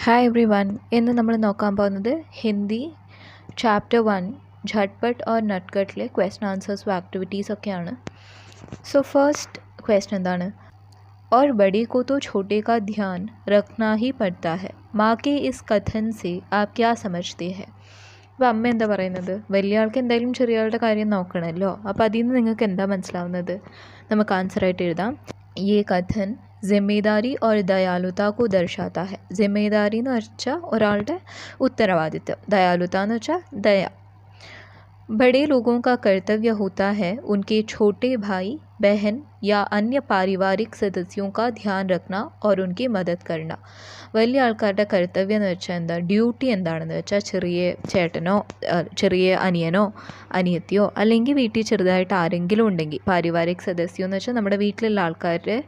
Hi every one. ഇന്ന് നമ്മൾ നോക്കാൻ പോകുന്നത് ഹിന്ദി ചാപ്റ്റർ 1 झटपट और नटखटലെ ക്വസ്റ്റൻ ആൻസേഴ്സും ആക്ടിവിറ്റീസ് ഒക്കെയാണ്. സോ ഫസ്റ്റ് ക്വസ്റ്റൻ എന്താണ്? और बड़े को तो छोटे का ध्यान रखना ही पड़ता है, माँ के इस कथन से आप क्या समझते हैं? അപ്പോൾ അമ്മ എന്താ പറയുന്നത്? വലിയ ആൾക്ക് എന്തായാലും ചെറിയ ആളുടെ കാര്യം നോക്കണമല്ലോ. അപ്പോൾ അതിൽ നിന്ന് നിങ്ങൾക്ക് എന്താ മനസ്സിലാവുന്നത്? നമുക്ക് ആൻസറായിട്ട് എഴുതാം. ये कथन जिम्मेदारी और दयालुता को दर्शाता है. जिम्मेदारी എന്ന് വെച്ചാൽ ഒരാളുടെ ഉത്തരവാദിത്വം, दयालुता എന്ന് വെച്ചാൽ दया. बड़े लोगों का कर्तव्य होता है उनके छोटे भाई बहन या अन्य पारिवारिक सदस्यों का ध्यान रखना और उनकी मदद करना. വലിയ ആൾക്കാരുടെ കർത്തവ്യം എന്ന് വെച്ചാൽ എന്താ, ഡ്യൂട്ടി എന്താണെന്ന് വെച്ചാൽ ചെറിയ ചേട്ടനോ ചെറിയ അനിയനോ അനിയത്തിയോ അല്ലെങ്കിൽ വീട്ടിൽ ചെറുതായിട്ട് ആരെങ്കിലും ഉണ്ടെങ്കിൽ, പാരിവാരിക് സദസ്യം എന്ന് വെച്ചാൽ നമ്മുടെ വീട്ടിലുള്ള ആൾക്കാരുടെ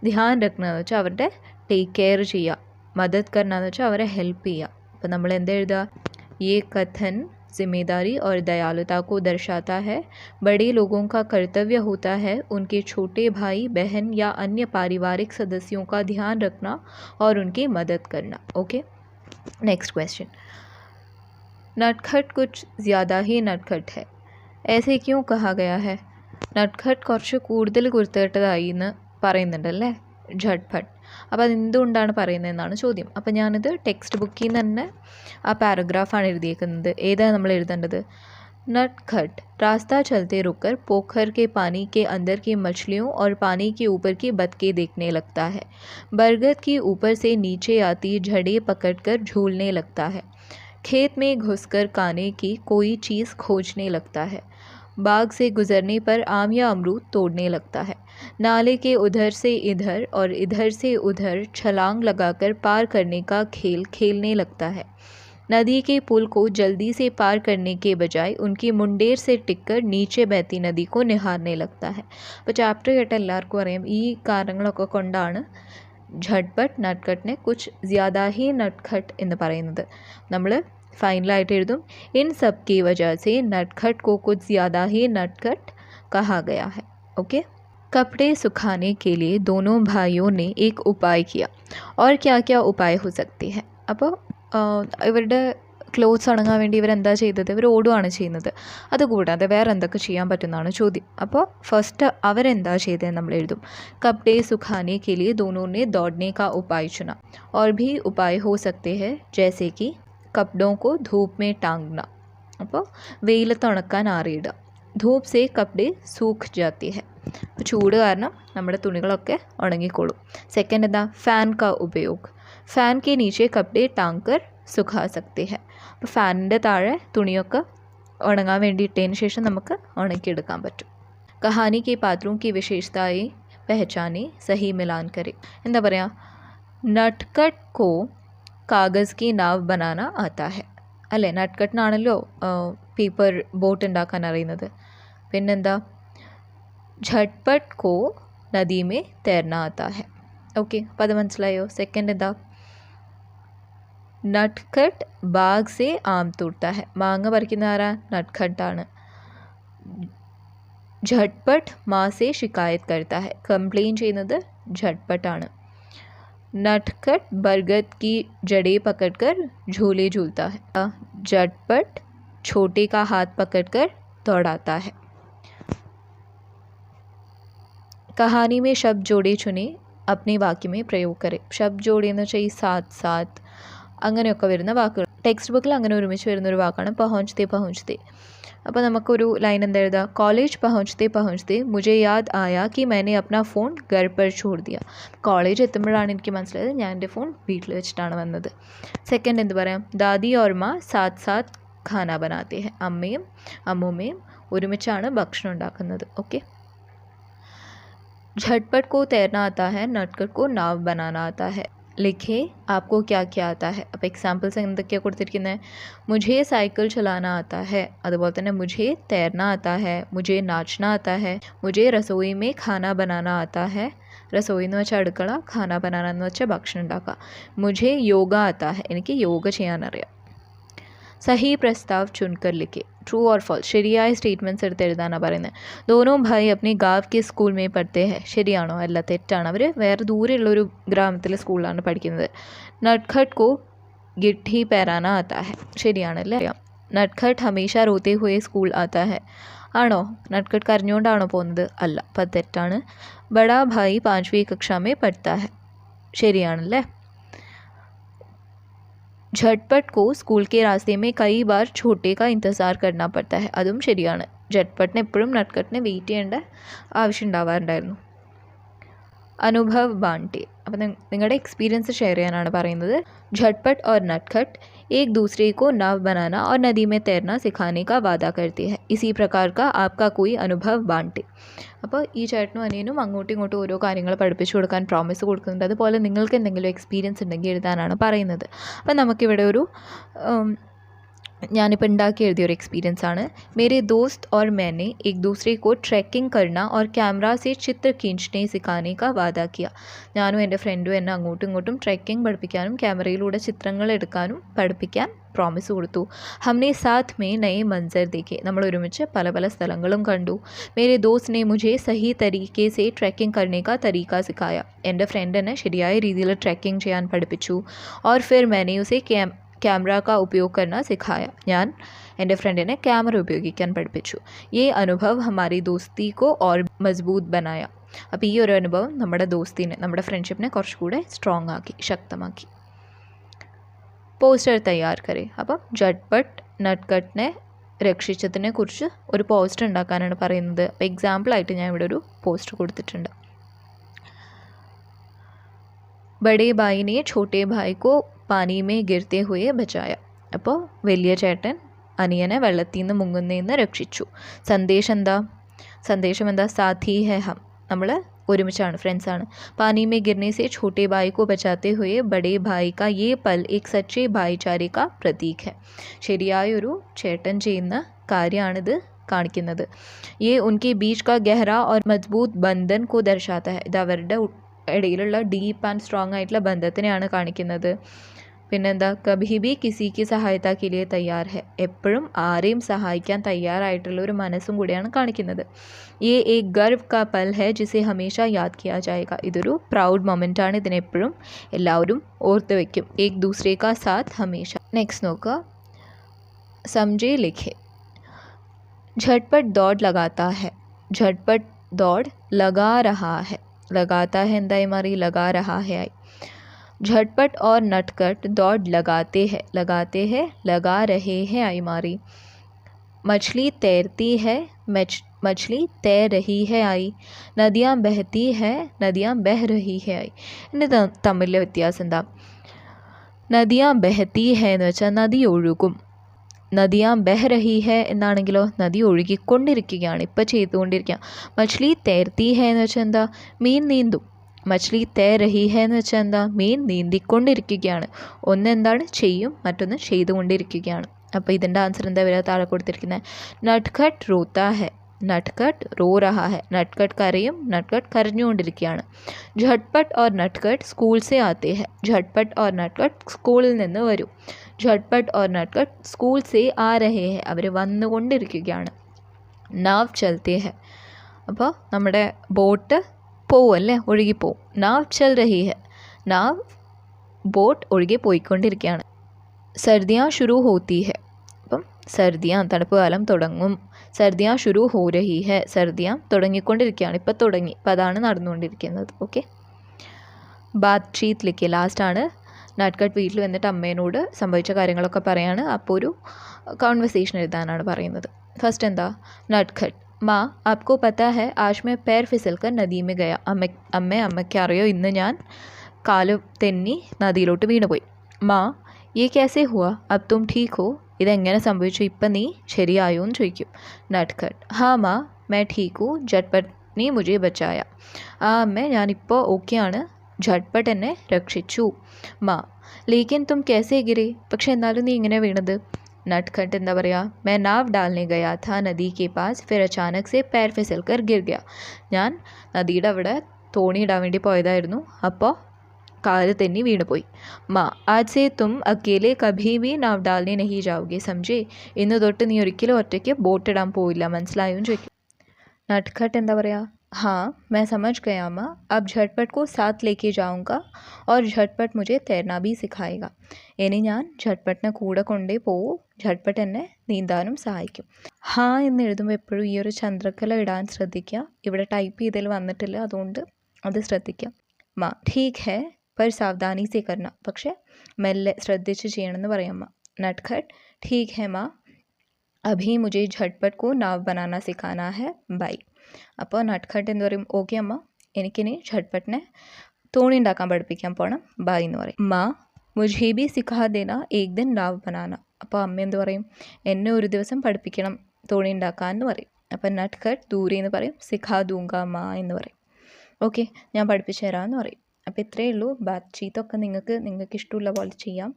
ധ്യാൻ രഖ്ന എന്ന് വെച്ചാൽ അവരുടെ ടേക്ക് കെയർ ചെയ്യുക, മദത് കർണ എന്ന് വെച്ചാൽ അവരെ ഹെൽപ്പ് ചെയ്യുക. അപ്പോൾ നമ്മൾ എന്താ എഴുതുക? ये कथन जिम्मेदारी और दयालुता को दर्शाता है. बड़े लोगों का कर्तव्य होता है उनके छोटे भाई बहन या अन्य पारिवारिक सदस्यों का ध्यान रखना और उनकी मदद करना. Okay, next question. नटखट कुछ ज़्यादा ही नटखट है, ऐसे क्यों कहा गया है? നട്ട്ഖട്ട് കുറച്ച് കൂടുതൽ കുരുത്തേട്ടതായി എന്ന് പറയുന്നുണ്ടല്ലേ, झटपट. അപ്പോൾ അതെന്തുകൊണ്ടാണ് പറയുന്നതെന്നാണ് ചോദ്യം. അപ്പോൾ ഞാനിത് ടെക്സ്റ്റ് ബുക്കിൽ നിന്ന് തന്നെ ആ പാരഗ്രാഫാണ് എഴുതിയേക്കുന്നത്. ഏതാണ് നമ്മൾ എഴുതേണ്ടത്? नटखट रास्ता चलते रुककर पोखर के पानी के अंदर की मछलियों और पानी के ऊपर की बतखें देखने लगता है. बरगद की ऊपर से नीचे आती झड़े पकड़कर झूलने लगता है. खेत में घुसकर खाने की कोई चीज़ खोजने लगता है. बाग से गुजरने पर आम या अमरूद तोड़ने लगता है. नाले के उधर से इधर और इधर से उधर छलांग लगाकर पार करने का खेल खेलने लगता है. नदी के पुल को जल्दी से पार करने के बजाय उनकी मुंडेर से टिककर नीचे बहती नदी को निहारने लगता है. അപ്പോൾ ചാപ്റ്റർ കേട്ട എല്ലാവർക്കും അറിയാം ഈ കാരണങ്ങളൊക്കെ കൊണ്ടാണ് झटपट നട്ട്ഖട്ടിനെ കുച്ച് ज़्यादा ही नटखट എന്ന് പറയുന്നത്. നമ്മൾ फाइनलाइट एഴുതും इन सब की वजह से नटखट को कुछ ज़्यादा ही नटखट कहा गया है. ओके, कपड़े सुखाने के लिए दोनों भाइयों ने एक उपाय किया. और क्या क्या उपाय हो सकते हैं? അപ്പോൾ ഇവരുടെ ക്ലോത്ത്സ് ഉണങ്ങാൻ വേണ്ടി ഇവരെന്താ ചെയ്തത്? ഇവർ ഓടുകയാണ് ചെയ്യുന്നത്. അതുകൂടാതെ വേറെ എന്തൊക്കെ ചെയ്യാൻ പറ്റുന്നതാണ് ചോദ്യം. അപ്പോൾ ഫസ്റ്റ് അവരെന്താ ചെയ്തതെന്ന് നമ്മൾ എഴുതും. कपड़े सुखाने के लिए दोनों ने दौड़ने का उपाय चुना. और भी उपाय हो सकते हैं जैसे कि कपड़ों को धूप में टांगना. അപ്പോൾ വെയിലത്ത് ഉണക്കാൻ ആറിയിടുക. ധൂപ്പ് സേ കപ്പടെ സൂഖ് ജാത്തി ഹെ. അപ്പോൾ ചൂട് കാരണം നമ്മുടെ തുണികളൊക്കെ ഉണങ്ങിക്കോളും. സെക്കൻഡ് എന്താ? ഫാൻ കാ ഉപयोग. ഫാൻ കെ നീച്ചെ കപ്പടെ ടാങ് കർ സുഖാ സക്തെ ഹെ. അപ്പോൾ ഫാനിൻ്റെ താഴെ തുണിയൊക്കെ ഉണങ്ങാൻ വേണ്ടി ഇട്ടതിന് ശേഷം നമുക്ക് ഉണക്കിയെടുക്കാൻ പറ്റും. കഹാനി കെ പാത്രോं की विशेषताएं पहचाने सही मिलान करें. എന്താ പറയുക? നട്ട്ഖട്ട് കോ കാഗസ് കി നാവ് ബനാന ആത്താ ഹെ. അല്ലേ, നട്ട്ഖട്ടിനാണല്ലോ പേപ്പർ ബോട്ട് ഉണ്ടാക്കാൻ അറിയുന്നത്. പിന്നെന്താ? झटपट को नदी में तैरना आता है. ഓക്കെ, അപ്പോൾ അത് മനസ്സിലായോ? സെക്കൻഡ് എന്താ? നട്ട്ഖട്ട് ബാഗ് സേ ആം തൂർത്ത ഹെ. മാങ്ങ പറിക്കുന്ന ആരാ? നട്ട്ഖട്ടാണ്. झटपट മാ സേ ശിക്കായത്ത് കർത്ത ഹെ. കംപ്ലെയിൻ ചെയ്യുന്നത് झटपट नटखट बरगद की जड़ें पकड़कर झूले झूलता है. झटपट छोटे का हाथ पकड़कर दौड़ाता है. कहानी में शब्द जोड़े चुने अपने वाक्य में प्रयोग करें. शब्द जोड़े എന്ന് വെച്ചാൽ ഈ സാത്ത് സാത്ത് അങ്ങനെയൊക്കെ വരുന്ന വാക്കുകൾ. ടെക്സ്റ്റ് ബുക്കിൽ അങ്ങനെ ഒരുമിച്ച് വരുന്നൊരു വാക്കാണ് പहुंचते पहुंचते. അപ്പോൾ നമുക്കൊരു ലൈൻ എന്താ എഴുതാം? കോളേജ് पहुंचते पहुंचते मुझे याद आया कि मैंने अपना फ़ोन घर पर छोड़ दिया. കോളേജ് എത്തുമ്പോഴാണ് എനിക്ക് മനസ്സിലായത് ഞാൻ എൻ്റെ ഫോൺ വീട്ടിൽ വെച്ചിട്ടാണ് വന്നത്. സെക്കൻഡ് എന്ത് പറയാം? ദാദി ഓർ മാ സാത്ത് സാത്ത് ഖാന ബനാത്തെ ഹെ. അമ്മയും അമ്മൂമ്മയും ഒരുമിച്ചാണ് ഭക്ഷണം ഉണ്ടാക്കുന്നത്. ഓക്കെ, झटपट को तैरना आता है, नटखट को नाव बनाना आता है. लिखे आपको क्या क्या आता है. അപ്പോൾ എക്സാമ്പിൾസ് എന്തൊക്കെയാണ് കൊടുത്തിരിക്കുന്നത്? मुझे साइकिल चलाना आता है, അതുപോലെ തന്നെ मुझे तैरना आता है, मुझे नाचना आता है, मुझे रसोई में खाना बनाना आता है. रसोई എന്ന് വെച്ചാൽ അടുക്കള, ഖാന ബനാന എന്ന് വെച്ചാൽ ഭക്ഷണം ഉണ്ടാക്കുക. मुझे യോഗ आता है, എനിക്ക് യോഗ ചെയ്യാൻ അറിയാം. सही प्रस्ताव चुनकर लिखे. ट्रू और फॉल्स ശരിയായ സ്റ്റേറ്റ്മെൻറ്റ്സ് എടുത്ത് എഴുതാനാണ് പറയുന്നത്. दोनों भाई अपने गाँव के स्कूल में पढ़ते हैं ശരിയാണോ? അല്ല, തെറ്റാണ്. അവർ വേറെ ദൂരെയുള്ളൊരു ഗ്രാമത്തിലെ സ്കൂളിലാണ് പഠിക്കുന്നത്. നട്ഖട്ട് को गिट्टी पैराना आता है ശരിയാണല്ലേ? നട്ഖട്ട് ഹമേശ रोते हुए स्कूल आता है ആണോ? നട്ഖട്ട് കരഞ്ഞുകൊണ്ടാണോ പോകുന്നത്? അല്ല, അപ്പം തെറ്റാണ്. बड़ा भाई 5वीं कक्षा में पढ़ता है ശരിയാണല്ലേ? झटपट को स्कूल के रास्ते में कई बार छोटे का इंतज़ार करना पड़ता है അതും ശരിയാണ്. झटपट എപ്പോഴും നട്ഖട്ടിനെ വെയിറ്റ് ചെയ്യേണ്ട ആവശ്യം ഉണ്ടാവാറുണ്ടായിരുന്നു. അനുഭവ് ബാണ്ടെ, അപ്പം നിങ്ങളുടെ എക്സ്പീരിയൻസ് ഷെയർ ചെയ്യാനാണ് പറയുന്നത്. झटपट और नटखट एक दूसरे को नाव बनाना और नदी में तैरना सिखाने का वादा करते हैं. इसी प्रकार का आपका कोई अनुभव बांटे. അപ്പോൾ ഈ ചേട്ടനും അനിയനും അങ്ങോട്ടും ഇങ്ങോട്ടും ഓരോ കാര്യങ്ങൾ പഠിപ്പിച്ചു കൊടുക്കാൻ പ്രോമിസ് കൊടുക്കുന്നുണ്ട്. അതുപോലെ നിങ്ങൾക്ക് എന്തെങ്കിലും എക്സ്പീരിയൻസ് ഉണ്ടെങ്കിൽ എഴുതാനാണ് പറയുന്നത്. അപ്പം നമുക്കിവിടെ ഒരു ഞാനിപ്പോൾ ഉണ്ടാക്കി എഴുതിയ ഒരു എക്സ്പീരിയൻസ് ആണ്. मेरे दोस्त और मैंने एक दूसरे को ट्रैकिंग करना और कैमरा से चित्र खींचने सिखाने का वादा किया. ഞാനും എൻ്റെ ഫ്രണ്ടും എന്നെ അങ്ങോട്ടും ഇങ്ങോട്ടും ട്രെക്കിംഗ് പഠിപ്പിക്കാനും ക്യാമറയിലൂടെ ചിത്രങ്ങൾ എടുക്കാനും പഠിപ്പിക്കാൻ പ്രോമിസ് കൊടുത്തു. हमने साथ में नए मंजर देखे. നമ്മൾ ഒരുമിച്ച് പല പല സ്ഥലങ്ങളും കണ്ടു. मेरे दोस्त ने मुझे सही तरीके से ट्रैकिंग करने का तरीका सिखाया. എൻ്റെ ഫ്രണ്ട് എന്നെ ശരിയായ രീതിയിൽ ട്രെക്കിംഗ് ചെയ്യാൻ പഠിപ്പിച്ചു. और फिर मैंने उसे कैमरा का उपयोग करना सिखाया. ഞാൻ എൻ്റെ ഫ്രണ്ടിനെ ക്യാമറ ഉപയോഗിക്കാൻ പഠിപ്പിച്ചു. ये अनुभव हमारी दोस्ती को और मजबूत बनाया. അപ്പോൾ ഈ ഒരു അനുഭവം നമ്മുടെ ദോസ്തിനെ, നമ്മുടെ ഫ്രണ്ട്ഷിപ്പിനെ കുറച്ചുകൂടെ സ്ട്രോങ് ആക്കി, ശക്തമാക്കി. പോസ്റ്റർ തയ്യാർ കരെ. അപ്പം झटपट നട്ഖട്ടിനെ രക്ഷിച്ചതിനെ കുറിച്ച് ഒരു പോസ്റ്റർ ഉണ്ടാക്കാനാണ് പറയുന്നത്. അപ്പോൾ എക്സാമ്പിളായിട്ട് ഞാൻ ഇവിടെ ഒരു പോസ്റ്റർ കൊടുത്തിട്ടുണ്ട്. बड़े भाई ने छोटे भाई को പാനി മേ ഗിർത്തെ ഹുയെ ബച്ചായ. അപ്പോൾ വലിയ ചേട്ടൻ അനിയനെ വെള്ളത്തിൽ നിന്ന് മുങ്ങുന്നതിന്ന് രക്ഷിച്ചു. സന്ദേശം എന്താ? സാഥി ഹെ ഹം, നമ്മൾ ഒരുമിച്ചാണ്, ഫ്രണ്ട്സാണ്. പാനി മേ ഗിർനെ സെ ഛോട്ടെ ഭായി കോ ബച്ചാത്തെ ഹുയെ ബഡേ ഭായി കാ യേ പൽ ഏക് സച്ചേ ഭായിചാരെ കാ പ്രതീക് ഹെ. ശരിയായൊരു ചേട്ടൻ ചെയ്യുന്ന കാര്യമാണിത് കാണിക്കുന്നത്. യേ ഉൻകെ ബീച്ച് കാ ഗഹ്റാ ഓർ മജ്ബൂത്ത് ബന്ധൻ കോ ദർശാത്ത ഹെ. ഇത് അവരുടെ ഇടയിലുള്ള ഡീപ്പ് ആൻഡ് സ്ട്രോങ് ആയിട്ടുള്ള ബന്ധത്തിനെയാണ് കാണിക്കുന്നത്. പിന്നെന്താ? കഭി ബി കിസി കി സഹായത കെ ലിയെ തയ്യാർ ഹെ. എപ്പോഴും ആരെയും സഹായിക്കാൻ തയ്യാറായിട്ടുള്ള ഒരു മനസ്സും കൂടിയാണ് കാണിക്കുന്നത്. യേ ഏക് ഗർവ് കാ പൽ ഹെ ജിസെ ഹമേശ യാദ് കിയാ ജായേഗ. ഇതൊരു പ്രൗഡ് മൊമെൻ്റ് ആണ്. ഇതിനെപ്പോഴും എല്ലാവരും ഓർത്ത് വയ്ക്കും. ഏക് ദൂസരെ കാ സാത്ത് ഹമേശ. നെക്സ്റ്റ് നോക്കുക. സമझे लिखे. झटपट दौड़ लगाता है. झटपट दौड़ लगा रहा है. लगाता है എന്തായി മാറി? लगा रहा है ആയി. झटपट और नटखट दौड़ लगाते हैं. लगाते हैं लगा रहे हैं आई मारी. मछली तैरती है. मछली तैर रही है आई. नदियाँ बहती है. नदियाँ बह रही है आई. ഇനി തമ്മിലെ വ്യത്യാസം എന്താ? നദിയാ ബഹത്തി ഹെ എന്ന് വെച്ചാൽ നദി ഒഴുകും. നദിയാ ബഹ് രഹി ഹെ എന്നാണെങ്കിലോ നദി ഒഴുകിക്കൊണ്ടിരിക്കുകയാണ്, ഇപ്പോൾ ചെയ്തുകൊണ്ടിരിക്കുക. മച്ച്ലി തേർത്തി ഹെ എന്ന് വെച്ചാൽ എന്താ? മീൻ നീന്തും. മച്ച്ലി തേർ രഹി ഹെ എന്ന് വെച്ചാൽ എന്താ? മീൻ നീന്തിക്കൊണ്ടിരിക്കുകയാണ്. ഒന്ന് എന്താണ്? ചെയ്യും, മറ്റൊന്ന് ചെയ്തുകൊണ്ടിരിക്കുകയാണ്. അപ്പോൾ ഇതിൻ്റെ ആൻസർ എന്താ വരിക? താഴെ കൊടുത്തിരിക്കുന്നത്. നട്ഖട്ട് റോത്താ ഹെ. നട്ഖട്ട് റോ रहा है. നട്ഖട്ട് കരയും, നട്ഖട്ട് കരഞ്ഞുകൊണ്ടിരിക്കുകയാണ്. झटपट और नटखट स्कूल से आते हैं. झटपट और नटखट സ്കൂളിൽ നിന്ന് വരും. झटपट और नटखट स्कूल से आ रहे हैं. അവർ വന്നുകൊണ്ടിരിക്കുകയാണ്. नाव चलते हैं. അപ്പോൾ നമ്മുടെ ബോട്ട് പോവല്ലേ, ഒഴുകിപ്പോവും. नाव चल रही है. नाव ബോട്ട് ഒഴുകി പോയിക്കൊണ്ടിരിക്കുകയാണ്. सर्दियाँ शुरू होती है. അപ്പം സർദിയാ തണുപ്പ് കാലം തുടങ്ങും. സർദിയാ ഷുരു ഹോ രഹി ഹെ. സർദിയാ തുടങ്ങിക്കൊണ്ടിരിക്കുകയാണ്, ഇപ്പോൾ തുടങ്ങി, അപ്പോൾ അതാണ് നടന്നുകൊണ്ടിരിക്കുന്നത്. ഓക്കെ. ബാത്ചീത്ത് ലിഖിയ. ലാസ്റ്റാണ് നട്ഖട്ട് വീട്ടിൽ വന്നിട്ട് അമ്മേനോട് സംഭവിച്ച കാര്യങ്ങളൊക്കെ പറയാണ്. അപ്പോൾ ഒരു കോൺവെർസേഷൻ എഴുതാനാണ് പറയുന്നത്. ഫസ്റ്റ് എന്താ? നട്ഖട്ട്. മാ ആപ്കോ പത്താ ഹെ ആജ് മേ പേർ ഫിസൽക്കർ നദി മേ ഗയ. അമ്മയ്ക്ക് അറിയോ, ഇന്ന് ഞാൻ കാല് തെന്നി നദിയിലോട്ട് വീണുപോയി. മാ യേ कैसे हुआ? अब तुम ठीक हो? ഇതെങ്ങനെ സംഭവിച്ചു, ഇപ്പം നീ ശരിയായോ എന്ന് ചോദിക്കും നട്ഖട്ട്. ഹാ മാ മേ ठीक हूँ. झटपट ने मुझे बचाया. ആ അമ്മേ, ഞാനിപ്പോൾ ഓക്കെയാണ്, झटपट എന്നെ രക്ഷിച്ചു. മാ ലേക്കിൻ തും कैसे गिरे? പക്ഷെ എന്നാലും നീ ഇങ്ങനെ വീണത്? नटखट എന്താ പറയുക? मैं नाव डालने गया था नदी के पास फिर अचानक से पैर फिसल कर गिर गया. ഞാൻ നദിയുടെ അവിടെ തോണി ഇടാൻ വേണ്ടി പോയതായിരുന്നു, അപ്പോൾ കാല് തെന്നി വീണുപോയി. മാ ആജ് സേ തും അക്കേലെ കഭി ഭി നാവ് ഡാൽനെ നഹി ജാओगे സമझे? ഇന്ന് തൊട്ട് നീ ഒരിക്കലും ഒറ്റയ്ക്ക് ബോട്ടിടാൻ പോയില്ല, മനസ്സിലായോ എന്ന് ചോദിക്കും. നട്ട്ഖട്ട് എന്താ പറയുക? हाँ मैं समझ गया माँ, अब झटपट को साथ लेके जाऊँगा और झटपट मुझे तैरना भी सिखाएगा. ഇനി ഞാൻ ഝട്ട്പട്ടിനെ കൂടെ കൊണ്ടേ പോവും, ഝട്ട്പട്ട് എന്നെ നീന്താനും സഹായിക്കും. ഹാ എന്ന് എഴുതുമ്പോൾ എപ്പോഴും ഈ ഒരു ചന്ദ്രക്കല ഇടാൻ ശ്രദ്ധിക്കുക. ഇവിടെ ടൈപ്പ് ചെയ്തതിൽ വന്നിട്ടില്ല, അതുകൊണ്ട് അത് ശ്രദ്ധിക്കുക. മാ ठीक है पर सावधानी से करना, പക്ഷേ മെല്ലെ ശ്രദ്ധിച്ച് ചെയ്യണമെന്ന് പറയാം മാ. നട്ട്ഖട്ട് ठीक है माँ, अभी मुझे झटपट को नाव बनाना सिखाना है, बाय. അപ്പോൾ നട്ട്ഖട്ട് എന്ന് പറയും, ഓക്കെ അമ്മ, എനിക്കിനി ഝട്ട്പട്ടിനെ തോണി ഉണ്ടാക്കാൻ പഠിപ്പിക്കാൻ പോകണം, ബായ് എന്ന് പറയും. മാ മുझे भी सिखा देना एक दिन नाव बनाना. അപ്പോൾ അമ്മ എന്ത് പറയും? എന്നെ ഒരു ദിവസം പഠിപ്പിക്കണം തോണി ഉണ്ടാക്കാൻ എന്ന് പറയും. അപ്പോൾ നട്ട്ഖട്ട് ദൂരെ എന്ന് പറയും, സിഖാ ദൂങ്ക മാ എന്ന് പറയും. ഓക്കെ, ഞാൻ പഠിപ്പിച്ചു തരാമെന്ന് പറയും. അപ്പോൾ ഇത്രയേ ഉള്ളൂ. ബാത്ചീത്തൊക്കെ നിങ്ങൾക്ക് ഇഷ്ടമുള്ള പോലെ ചെയ്യാം.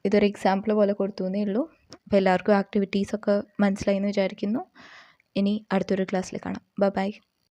ഇതൊരു എക്സാമ്പിൾ പോലെ കൊടുത്തുവെന്നേ ഉള്ളൂ. അപ്പോൾ എല്ലാവർക്കും ആക്ടിവിറ്റീസൊക്കെ മനസ്സിലായി എന്ന് വിചാരിക്കുന്നു. ഇനി അടുത്തൊരു ക്ലാസ്സിൽ കാണാം. ബൈ.